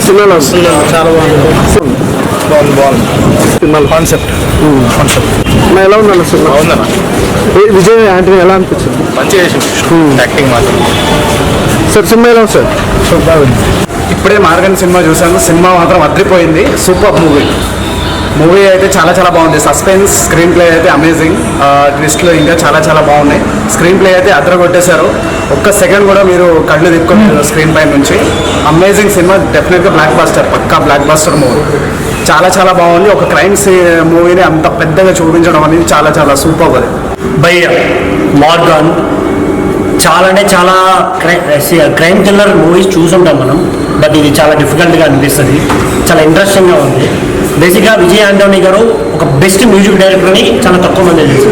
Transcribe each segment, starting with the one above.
సినిమాలో వస్తుంది చాలా బాగుంది సినిమాలో కాన్సెప్ట్ ఎలా ఉందన్న సినిమా? బాగుందన్న, విజయ్ ఆంటనీ ఎలా అనిపించింది? మంచిగా చేసింది యాక్టింగ్ మాత్రం. సార్ సినిమా ఎలా ఉంది సార్? ఇప్పుడే మార్గన్ సినిమా చూశాను. సినిమా మాత్రం అద్రిపోయింది. సూపర్ మూవీ అయితే చాలా చాలా బాగుంది. సస్పెన్స్, స్క్రీన్ ప్లే అయితే అమేజింగ్. ట్విస్ట్లు ఇంకా చాలా చాలా బాగున్నాయి. స్క్రీన్ ప్లే అయితే అద్దర కొట్టేశారు. ఒక్క సెకండ్ కూడా మీరు కళ్ళు తిప్పుకోలేదు స్క్రీన్ పై నుంచి. అమేజింగ్ సినిమా, డెఫినెట్గా బ్లాక్ బాస్టర్, పక్కా బ్లాక్ బాస్టర్ మూవీ. చాలా చాలా బాగుంది. ఒక క్రైమ్స్ మూవీని అంత పెద్దగా చూపించడం అనేది చాలా చాలా సూపర్. అది భయ్య మార్గన్ చాలా అంటే చాలా క్రైమ్ థ్రిల్లర్ మూవీస్ చూసుంటాం మనం, బట్ ఇది చాలా డిఫికల్ట్గా అనిపిస్తుంది. చాలా ఇంట్రెస్టింగ్గా ఉంది. బేసిక్గా విజయ్ ఆంటోనీ గారు ఒక బెస్ట్ మ్యూజిక్ డైరెక్టర్ అని చాలా తక్కువ మంది తెలుసు.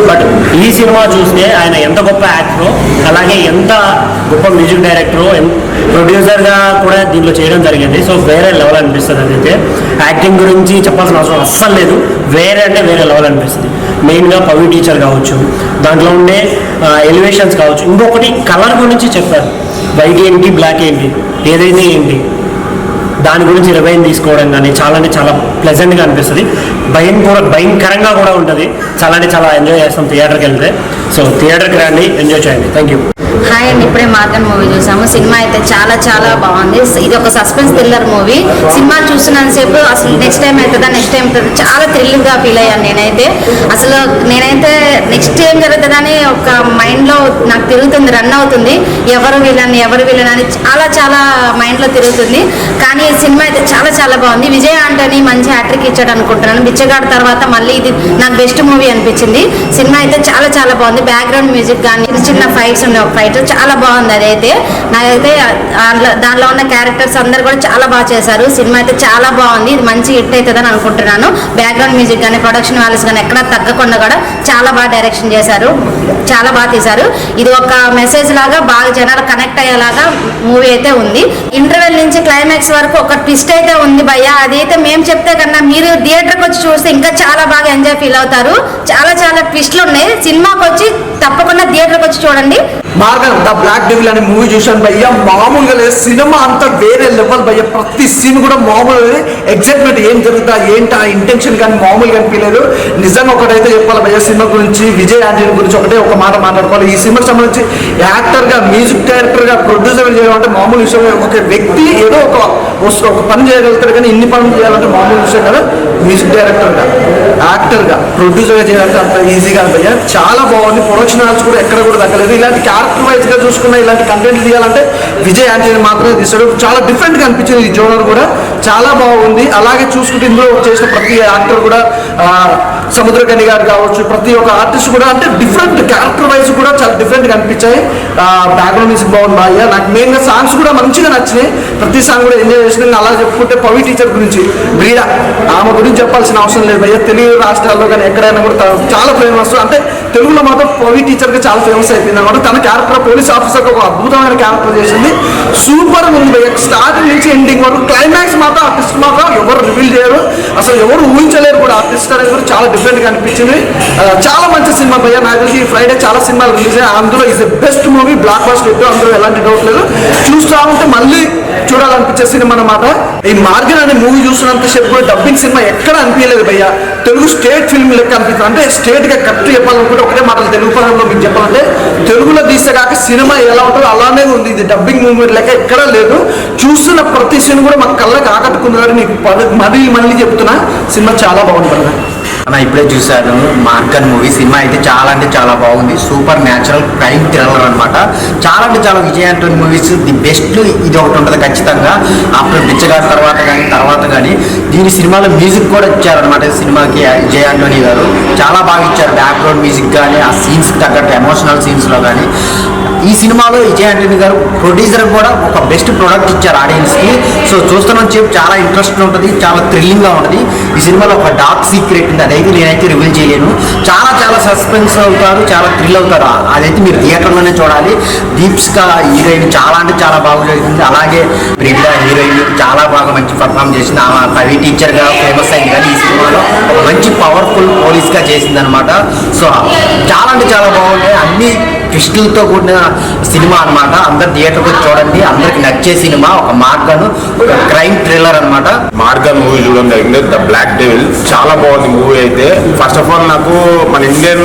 బట్ ఈ సినిమా చూస్తే ఆయన ఎంత గొప్ప యాక్టరో, అలాగే ఎంత గొప్ప మ్యూజిక్ డైరెక్టరో, ప్రొడ్యూసర్గా కూడా దీంట్లో చేయడం జరిగింది. సో వేరే లెవెల్ అనిపిస్తుంది. అదైతే యాక్టింగ్ గురించి చెప్పాల్సిన అవసరం అస్సలు లేదు. వేరే అంటే వేరే లెవెల్ అనిపిస్తుంది. మెయిన్గా పవి టీచర్ కావచ్చు, దాంట్లో ఉండే ఎలివేషన్స్ కావచ్చు. ఇంకొకటి కలర్ గురించి చెప్పారు. వైట్ ఏంటి, బ్లాక్ ఏంటి, ఏదైతే ఏంటి, దాని గురించి రివైన్ తీసుకోవడం కానీ చాలా అంటే చాలా ప్లెజెంట్గా అనిపిస్తుంది. భయంకరంగా కూడా ఉంటుంది. చాలా అంటే చాలా ఎంజాయ్ చేస్తాం థియేటర్కి వెళ్తే. సో థియేటర్కి రండి, ఎంజాయ్ చేయండి. Thank you. హాయ్ అండి, ఇప్పుడే మార్గన్ మూవీ చూసాము. సినిమా అయితే చాలా చాలా బాగుంది. ఇది ఒక సస్పెన్స్ థ్రిల్లర్ మూవీ. సినిమా చూస్తున్నంతసేపు అసలు నెక్స్ట్ టైం అవుతుందా చాలా థ్రిల్లింగ్గా ఫీల్ అయ్యాను నేనైతే. నేనైతే నెక్స్ట్ ఏం జరుగుతుందని ఒక మైండ్లో నాకు తిరుగుతుంది, రన్ అవుతుంది. ఎవరు వీళ్ళని అని చాలా చాలా మైండ్లో తిరుగుతుంది. కానీ సినిమా అయితే చాలా చాలా బాగుంది. విజయ్ ఆంటనీ మంచి హ్యాట్రిక్ ఇచ్చాడు అనుకుంటున్నాను. బిచ్చగాడు తర్వాత మళ్ళీ ఇది నాకు బెస్ట్ మూవీ అనిపించింది. సినిమా అయితే చాలా చాలా బాగుంది. బ్యాక్గ్రౌండ్ మ్యూజిక్ కానీ చిన్న ఫైట్స్ ఉండే ఒక ఫైట్ చాలా బాగుంది. అదైతే నాకైతే దానిలో ఉన్న క్యారెక్టర్స్ అందరు కూడా చాలా బాగా చేశారు. సినిమా అయితే చాలా బాగుంది. ఇది మంచి హిట్ అవుతుందని అనుకుంటున్నాను. బ్యాక్గ్రౌండ్ మ్యూజిక్ కానీ ప్రొడక్షన్ వాల్యూస్ కానీ ఎక్కడా తగ్గకుండా కూడా చాలా బాగా డైరెక్షన్ చేశారు, చాలా బాగా తీశారు. ఇది ఒక మెసేజ్ లాగా బాగా జనాలు కనెక్ట్ అయ్యేలాగా మూవీ అయితే ఉంది. ఇంటర్వెల్ నుంచి క్లైమాక్స్ వరకు ఒక ట్విస్ట్ అయితే ఉంది భయ్య. అదైతే మేము చెప్తే కన్నా మీరు థియేటర్కి వచ్చి చూస్తే ఇంకా చాలా బాగా ఎంజాయ్ ఫీల్ అవుతారు. చాలా చాలా ట్విస్ట్లు ఉన్నాయి. సినిమాకి వచ్చి తప్పకుండా థియేటర్కి వచ్చి చూడండి. మార్గన్ ద బ్లాక్ డెవిల్ అనే మూవీ చూశాను భయ్య. మామూలుగా లేదు, సినిమా అంతా వేరే లెవెల్ భయ్య. ప్రతి సీన్ కూడా మామూలు ఎగ్జైట్మెంట్, ఏం జరుగుతా ఏంటి ఆ ఇంటెన్షన్ కానీ మామూలుగా అనిపించలేదు. నిజంగా ఒకటైతే చెప్పాలి భయ్య, సినిమా గురించి విజయ్ ఆంటనీ గురించి ఒకటే ఒక మాట మాట్లాడుకోవాలి. ఈ సినిమాకి సంబంధించి యాక్టర్గా, మ్యూజిక్ డైరెక్టర్గా, ప్రొడ్యూసర్ చేయాలంటే మామూలు విషయం. ఒక వ్యక్తి ఏదో ఒక పని చేయగలుగుతాడు, కానీ ఇన్ని పనులు చేయాలంటే మామూలు విషయం కదా. మ్యూజిక్ డైరెక్టర్గా, యాక్టర్గా, ప్రొడ్యూసర్గా చేయాలంటే అంత ఈజీగా భయ్య. చాలా బాగుంది. ప్రొడక్షన్ హాల్స్ కూడా ఎక్కడ కూడా తగ్గలేదు. ఇలాంటి క్యారెక్టర్ వైజ్గా చూసుకున్న ఇలాంటి కంటెంట్ తీయాలంటే విజయ్ ఆంటనీ మాత్రమే తీస్తాడు. చాలా డిఫరెంట్గా అనిపించింది. ఈ జోనర్ కూడా చాలా బాగుంది. అలాగే చూసుకుంటే ఇందులో చేసిన ప్రతి యాక్టర్ కూడా, సముద్రకని గారు కావచ్చు, ప్రతి ఒక్క ఆర్టిస్ట్ కూడా అంటే డిఫరెంట్ క్యారెక్టర్ వైజ్ కూడా చాలా డిఫరెంట్గా అనిపించాయి. బ్యాక్గ్రౌండ్ మ్యూజిక్ బాగుంది బాగా. నాకు మెయిన్గా సాంగ్స్ కూడా మంచిగా నచ్చినాయి. ప్రతి సాంగ్ కూడా ఎంజాయ్ చేసిన. అలా చెప్పుకుంటే పవి టీచర్ గురించి, బ్రీడా, ఆమె గురించి చెప్పాల్సిన అవసరం లేదు భయ్య. తెలుగు రాష్ట్రాల్లో కానీ ఎక్కడైనా కూడా చాలా ఫేమస్. అంటే తెలుగులో మాత్రం పవి టీచర్గా చాలా ఫేమస్ అయిపోయింది అనమాట. తన క్యారెక్టర్ పోలీస్ ఆఫీసర్గా ఒక అద్భుతమైన క్యారెక్టర్ చేసింది. సూపర్ ఉంది భయ్య. స్టార్టింగ్ నుంచి ఎండింగ్ వరకు. క్లైమాక్స్ మాత్రం ఆర్టిస్ట్ మాత్రం ఎవరు రివీల్ చేయరు, అసలు ఎవరు ఊహించలేరు కూడా. ఆర్టిస్ట్ అనేది కూడా చాలా డిఫరెంట్గా అనిపించింది. చాలా మంచి సినిమా భయ్య. నాకు తెలిసి ఫ్రైడే చాలా సినిమాలు రిలీజ్ అయ్యాయి. అందులో is the best movie, blockbuster hit. అందులో ఎలాంటి డౌట్ లేదు. చూస్తూ ఉంటే మళ్ళీ చూడాలనిపించే సినిమా అన్నమాట. ఈ మార్గన్ అనే మూవీ చూస్తున్నంత సేపు కూడా డబ్బింగ్ సినిమా ఎక్కడ అనిపించలేదు భయ్య. తెలుగు స్టేట్ ఫిల్మ్ లెక్క అనిపిస్తుంది. అంటే స్టేట్గా కరెక్ట్ చెప్పాలనుకుంటే ఒకటే మాటలు తెలుగు పదంలో మీకు చెప్పాలంటే, తెలుగులో తీస్తే కాక సినిమా ఎలా ఉంటుందో అలానే ఉంది. ఇది డబ్బింగ్ మూవీ లెక్క ఎక్కడా లేదు. చూస్తున్న ప్రతి సీన్ కూడా మాకు కళ్ళకి ఆకట్టుకుంది. నీకు మళ్ళీ చెప్తున్నా, సినిమా చాలా బాగుంది కదా. అన్న ఇప్పుడే చూశాను మార్గన్ మూవీ. సినిమా అయితే చాలా అంటే చాలా బాగుంది. సూపర్ న్యాచురల్ క్రైమ్ థ్రిల్లర్ అనమాట. చాలా అంటే చాలా Vijay Antony movies the best ఇది ఒకటి ఉంటుంది ఖచ్చితంగా. ఆఫ్టర్ బిచ్చగాడి తర్వాత కానీ దీని సినిమాలో మ్యూజిక్ కూడా ఇచ్చారనమాట. సినిమాకి విజయ్ ఆంటనీ గారు చాలా బాగా ఇచ్చారు. బ్యాక్గ్రౌండ్ మ్యూజిక్ కానీ, ఆ సీన్స్కి తగ్గట్టు ఎమోషనల్ సీన్స్లో కానీ. ఈ సినిమాలో విజయ్ ఆంటనీ గారు ప్రొడ్యూసర్ కూడా ఒక బెస్ట్ ప్రొడక్ట్ ఇచ్చారు ఆడియన్స్కి. సో చూస్తున్న చెప్పి చాలా ఇంట్రెస్ట్ ఉంటుంది, చాలా థ్రిల్లింగ్గా ఉంటుంది. ఈ సినిమాలో ఒక డార్క్ సీక్రెట్ ఉంది, అదైతే నేనైతే రివీల్ చేయలేను. చాలా చాలా సస్పెన్స్ అవుతారు, చాలా థ్రిల్ అవుతారు. అదైతే మీరు థియేటర్లోనే చూడాలి. దీప్స్కా హీరోయిన్ చాలా అంటే చాలా బాగా జరిగింది. అలాగే బ్రిగిడా హీరోయిన్ చాలా బాగా మంచి పర్ఫామ్ చేసింది. ఆమె కవి టీచర్గా ఫేమస్ అయింది, కానీ ఈ సినిమాలో ఒక మంచి పవర్ఫుల్ పోలీస్గా చేసింది అనమాట. సో చాలా అంటే చాలా బాగుంటాయి, అన్ని ట్విస్టులతో కూడిన సినిమా అనమాట. అందరు థియేటర్కి వచ్చి చూడండి, అందరికి నచ్చే సినిమా. ఒక మార్గన్, ఒక క్రైమ్ థ్రిల్లర్ అనమాట. మార్గన్ మూవీ చూడడం జరిగింది. ద బ్లాక్ డెవిల్ చాలా బాగుంది మూవీ అయితే. ఫస్ట్ ఆఫ్ ఆల్ నాకు మన ఇండియన్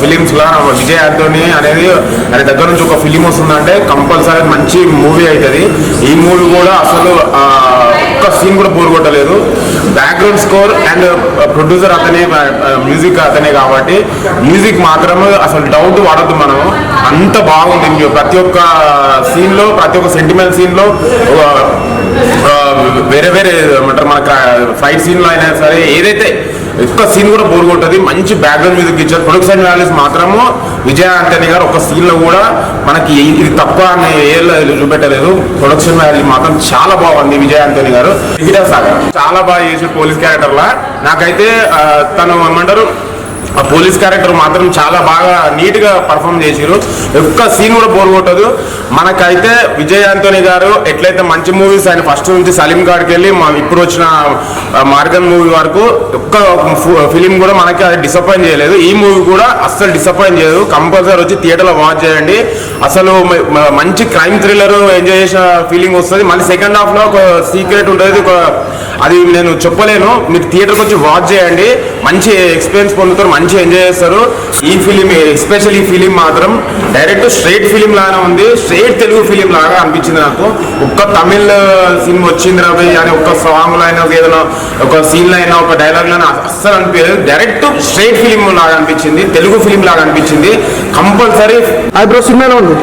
ఫిలిమ్స్ లా విజయ్ ఆంటోనీ అనేది ఆయన దగ్గర నుంచి ఒక ఫిలిం వస్తుందంటే కంపల్సరీ మంచి మూవీ అవుతుంది. ఈ మూవీ కూడా అసలు ఒక్క సీన్ కూడా బోర్ కొట్టలేదు. బ్యాక్గ్రౌండ్ స్కోర్ అండ్ ప్రొడ్యూసర్ అతనే, మ్యూజిక్ అతనే కాబట్టి మ్యూజిక్ మాత్రం అసలు డౌట్ పడద్దు మనం, అంత బాగుంది. ప్రతి ఒక్క సీన్లో, ప్రతి ఒక్క సెంటిమెంట్ సీన్లో వేరే వేరే ఏమంటారు, మన ఫైట్ సీన్లో అయినా సరే ఏదైతే ఒక్క సీన్ కూడా బోర్ కొట్టది. మంచి బ్యాక్గ్రౌండ్ మ్యూజిక్ ఇచ్చారు. ప్రొడక్షన్ వాల్యూస్ మాత్రము విజయ్ ఆంటనీ గారు ఒక సీన్లో కూడా మనకి ఇది తక్కువ అని చూపెట్టలేదు. ప్రొడక్షన్ వాల్యూ మాత్రం చాలా బాగుంది విజయ్ ఆంటనీ గారు. చాలా బాగా చేసి పోలీస్ క్యారెక్టర్లా నాకైతే తను ఏమంటారు ఆ పోలీస్ క్యారెక్టర్ మాత్రం చాలా బాగా నీట్గా పర్ఫామ్ చేసారు. ఒక్క సీన్ కూడా బోర్ కొట్టదు. మనకైతే విజయ్ ఆంటనీ గారు ఎట్లయితే మంచి మూవీస్ ఆయన ఫస్ట్ నుంచి సలీం గారికి వెళ్ళి ఇప్పుడు వచ్చిన మార్గన్ మూవీ వరకు ఒక్క ఫిలిం కూడా మనకి అది డిసప్పాయింట్ చేయలేదు. ఈ మూవీ కూడా అస్సలు డిసప్పాయింట్ చేయదు. కంపల్సరీ వచ్చి థియేటర్లో వాచ్ చేయండి. అసలు మంచి క్రైమ్ థ్రిల్లర్ ఎంజాయ్ చేసిన ఫీలింగ్ వస్తుంది. మళ్ళీ సెకండ్ హాఫ్లో ఒక సీక్రెట్ ఉంటుంది, అది నేను చెప్పలేను. మీరు థియేటర్కి వచ్చి వాచ్ చేయండి, మంచి ఎక్స్పీరియన్స్ పొందుతారు, మంచి ఎంజాయ్ చేస్తారు. ఈ ఫిలిం ఎస్పెషల్ ఈ ఫిలిం మాత్రం డైరెక్ట్ స్ట్రైట్ ఫిలిం లాగానే ఉంది, స్ట్రైట్ తెలుగు ఫిలిం లాగా అనిపించింది నాకు. ఒక్క తమిళ్ సినిమా వచ్చింది రవి అని ఒక్క సాంగ్లో అయినా, ఏదైనా ఒక సీన్లో అయినా, ఒక డైలాగ్లో అయినా అస్సలు అనిపించలేదు. డైరెక్ట్ స్ట్రైట్ ఫిలిం లాగా అనిపించింది, తెలుగు ఫిలిం లాగా అనిపించింది. కంపల్సరీ బ్రో సినిమా ఎలా ఉంది?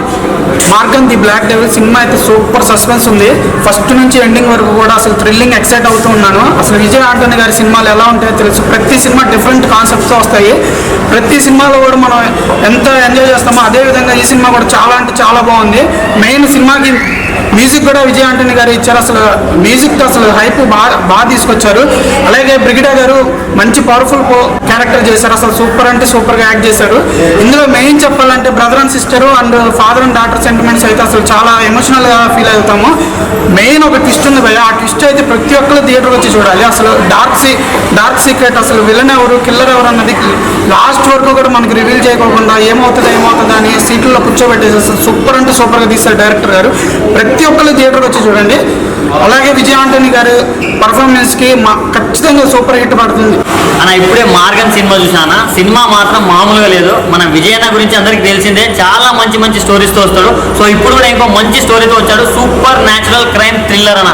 మార్గన్ ది బ్లాక్ డెవిల్ సినిమా అయితే సూపర్ సస్పెన్స్ ఉంది. ఫస్ట్ నుంచి ఎండింగ్ వరకు కూడా అసలు థ్రిల్లింగ్ ఎక్సైట్ అవుతూ ఉన్నాను. అసలు విజయ్ ఆంటనీ గారి సినిమాలు ఎలా ఉంటాయో తెలుసు. ప్రతి సినిమా డిఫరెంట్ కాన్సెప్ట్స్తో వస్తాయి. ప్రతి సినిమాలో కూడా మనం ఎంత ఎంజాయ్ చేస్తామో అదేవిధంగా ఈ సినిమా కూడా చాలా అంటే చాలా బాగుంది. మెయిన్ సినిమాకి మ్యూజిక్ కూడా విజయ్ ఆంటనీ గారు ఇచ్చారు. అసలు మ్యూజిక్ హైప్ బాగా తీసుకొచ్చారు. అలాగే బ్రిగిడా గారు మంచి పవర్ఫుల్ క్యారెక్టర్ చేశారు. అసలు సూపర్ అంటే సూపర్గా యాక్ట్ చేశారు. ఇందులో మెయిన్ చెప్పాలంటే brother and sister and father and daughter sentiments అయితే అసలు చాలా ఎమోషనల్గా ఫీల్ అవుతాము. మెయిన్ ఒక ట్విస్ట్ ఉంది భయ, ఆ ట్విస్ట్ అయితే ప్రతి ఒక్కరు థియేటర్కి వచ్చి చూడాలి. అసలు డార్క్ సీక్రెట్, అసలు విలన్ ఎవరు, కిల్లర్ ఎవరు అన్నది లాస్ట్ వరకు కూడా మనకి రివీల్ చేయకుండా ఏమవుతుందా అని సీట్లలో కూర్చోబెట్టేసి అసలు సూపర్ అంటే సూపర్గా తీశారు డైరెక్టర్ గారు. ప్రతి ఒక్కరు థియేటర్కి వచ్చి చూడండి. అలాగే విజయ్ ఆంటనీ గారు పర్ఫార్మెన్స్కి ఖచ్చితంగా సూపర్ హిట్ పడుతుంది. అన్న ఇప్పుడే మార్గన్ సినిమా చూసానా, సినిమా మాత్రం మామూలుగా లేదు. మన విజయన్న గురించి అందరికి తెలిసిందే, చాలా మంచి మంచి స్టోరీస్తో వస్తాడు. సో ఇప్పుడు కూడా ఇంకో మంచి స్టోరీతో వచ్చాడు. సూపర్ న్యాచురల్ క్రైమ్ థ్రిల్లర్ అన్న,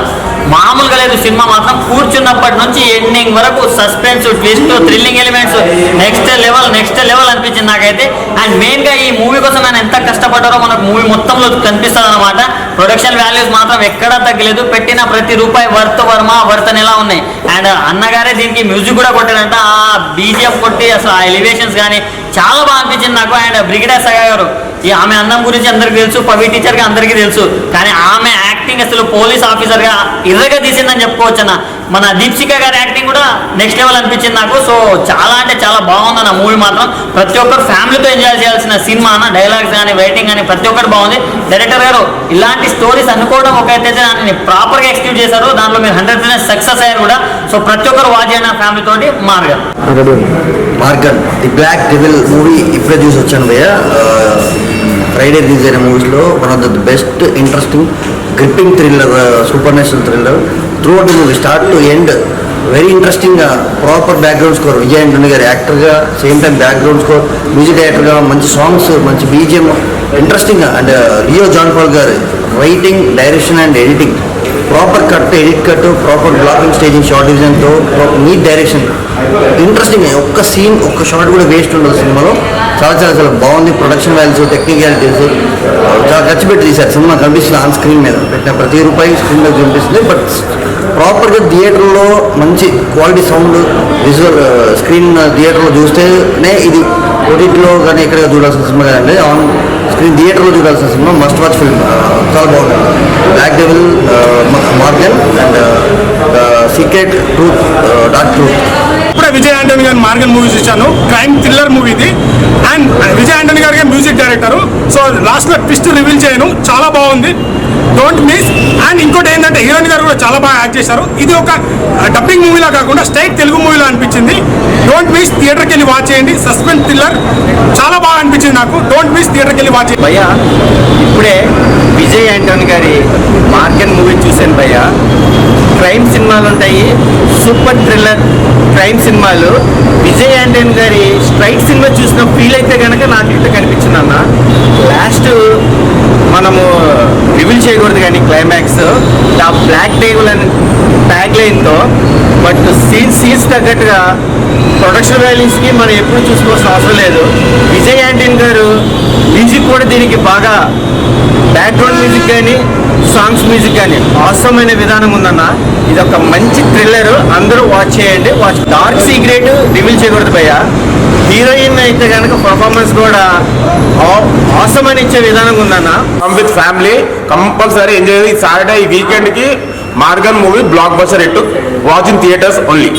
మామూలుగా లేదు. సినిమా మాత్రం కూర్చున్నప్పటి నుంచి ఎండింగ్ వరకు suspense, twist, thrilling elements next level అనిపించింది నాకైతే. అండ్ మెయిన్గా ఈ మూవీ కోసం ఆయన ఎంత కష్టపడ్డారో మనకు మూవీ మొత్తంలో కనిపిస్తుంది అనమాట. ప్రొడక్షన్ వాల్యూస్ మాత్రం ఎక్కడా తగ్గలేదు. పెట్టిన ప్రతి రూపాయి వర్త్ అని ఎలా ఉన్నాయి. అండ్ అన్నగారే దీనికి మ్యూజిక్ కూడా కొట్టారంట. ఆ బీజిఎం కొట్టి అసలు ఆ ఎలివేషన్స్ కానీ చాలా బాగా అనిపించింది నాకు. అండ్ బ్రిగిడా సగా గారు, ఆమె అందం గురించి అందరికీ తెలుసు, పవి టీచర్గా అందరికీ తెలుసు. కానీ ఆమె యాక్టింగ్ అసలు పోలీస్ ఆఫీసర్గా ఇర్రగా తీసిందని చెప్పుకోవచ్చు అన్న. మన దీప్సిక గారి యాక్టింగ్ కూడా నెక్స్ట్ లెవెల్ అనిపించింది నాకు. సో చాలా అంటే చాలా బాగుంది అన్న మూవీ మాత్రం. ప్రతి ఒక్కరు ఫ్యామిలీతో ఎంజాయ్ చేయాల్సిన సినిమా అన్న. డైలాగ్స్ కానీ, రైటింగ్ కానీ ప్రతి ఒక్కటి బాగుంది. డైరెక్టర్ గారు ఇలాంటి స్టోరీస్ అనుకోవడం ఒక అయితే దాన్ని ప్రాపర్గా ఎక్స్క్యూట్ చేశారు. దాంట్లో మీరు 100% సక్సెస్ అయ్యారు కూడా. సో ప్రతి ఒక్కరు వాచ్ అయిన ఫ్యామిలీ తోటి Maargan the black devil movie ఇప్పుడే చూసి వచ్చాను భయ్య. ఫ్రైడే రిలీజ్ అయిన మూవీస్లో one of the best interesting gripping thriller, super national thriller. Throughout the movie start to end very ఇంట్రెస్టింగ్గా proper background score. Vijay Antony గారు యాక్టర్గా, same time background score, music డైరెక్టర్గా మంచి సాంగ్స్, మంచి బీజిఎం, ఇంట్రెస్టింగ్గా. అండ్ లియో జాన్ పాల్ గారు writing, direction and editing, proper cut, edit cut, proper blocking, staging, short డిజైన్తో neat direction. Interesting, ఒక్క సీన్ ఒక్క షార్ట్ కూడా వేస్ట్ ఉండదు సినిమాలో. చాలా బాగుంది. ప్రొడక్షన్ వాల్యూస్, టెక్నికాలిటీస్ చాలా ఖర్చు పెట్టి తీశారు. సినిమా కనిపిస్తుంది ఆన్ స్క్రీన్ మీద, పెట్టిన ప్రతి రూపాయి స్క్రీన్ మీద కనిపిస్తుంది. బట్ ప్రాపర్గా థియేటర్లో మంచి క్వాలిటీ సౌండ్, విజువల్ స్క్రీన్ థియేటర్లో చూస్తేనే ఇది ఓటీటీలో కానీ ఎక్కడ చూడాల్సిన సినిమా కదండి. ఆన్ స్క్రీన్ థియేటర్లో చూడాల్సిన సినిమా, మస్ట్ వాచ్ ఫిల్మ్. చాలా బాగుంది. Black devil, Maargan and secret truth, dark truth. ఇప్పుడే విజయ్ ఆంటనీ గారి మార్గన్ మూవీ చూశాను. క్రైమ్ థ్రిల్లర్ మూవీ ఇది. అండ్ విజయ్ ఆంటనీ గారికి మ్యూజిక్ డైరెక్టర్. సో లాస్ట్లో ట్విస్ట్ రివీల్ చేయను, చాలా బాగుంది, డోంట్ మిస్. అండ్ ఇంకోటి ఏంటంటే హీరోయిన్ గారు కూడా చాలా బాగా యాక్ట్ చేశారు. ఇది ఒక డబ్బింగ్ మూవీలా కాకుండా స్ట్రైట్ తెలుగు మూవీలా అనిపించింది. డోంట్ మిస్, థియేటర్కి వెళ్ళి వాచ్ చేయండి. సస్పెన్స్ థ్రిల్లర్ చాలా బాగా అనిపించింది నాకు. డోంట్ మిస్, థియేటర్కి వెళ్ళి వాచ్ చేయండి. భయ్యా ఇప్పుడే విజయ్ ఆంటనీ గారి మార్గన్ మూవీ చూశాను భయ్యా. క్రైమ్ సినిమాలు ఉంటాయి, సూపర్ థ్రిల్లర్ క్రైమ్ సినిమాలు. విజయ్ ఆంటనీ గారి స్ట్రైట్ సినిమా చూసిన ఫీల్ అయితే కనుక నాకు ఇంత కనిపించింది అన్న. లాస్ట్ మనము రివీల్ చేయకూడదు కానీ క్లైమాక్స్ ఆ బ్లాక్ టేబుల్ అని ట్యాగ్ లైన్తో, బట్ సీన్స్ తగ్గట్టుగా ప్రొడక్షన్ వాల్యూస్కి మనం ఎప్పుడు చూసుకోవాల్సిన అవసరం లేదు. విజయ్ ఆంటనీ గారు మ్యూజిక్ కూడా దీనికి బాగా బ్యాక్గ్రౌండ్ మ్యూజిక్ కానీ సాంగ్స్ మ్యూజిక్ కానీ అవసరమైన విధానం ఉందన్న. ఇది ఒక మంచి థ్రిల్లర్, అందరూ వాచ్ చేయండి. డార్క్ సీక్రెట్ రివీల్ చేయకూడదు భయ్య. హీరోయిన్ అయితే కనుక పర్ఫార్మెన్స్ కూడా అవసరం అని ఇచ్చే విధానం ఉందన్న. Come with family, compulsory enjoy. ఈ సాటర్డే ఈ వీకెండ్ కి Maargan movie blockbuster hit. Watch in theatres only.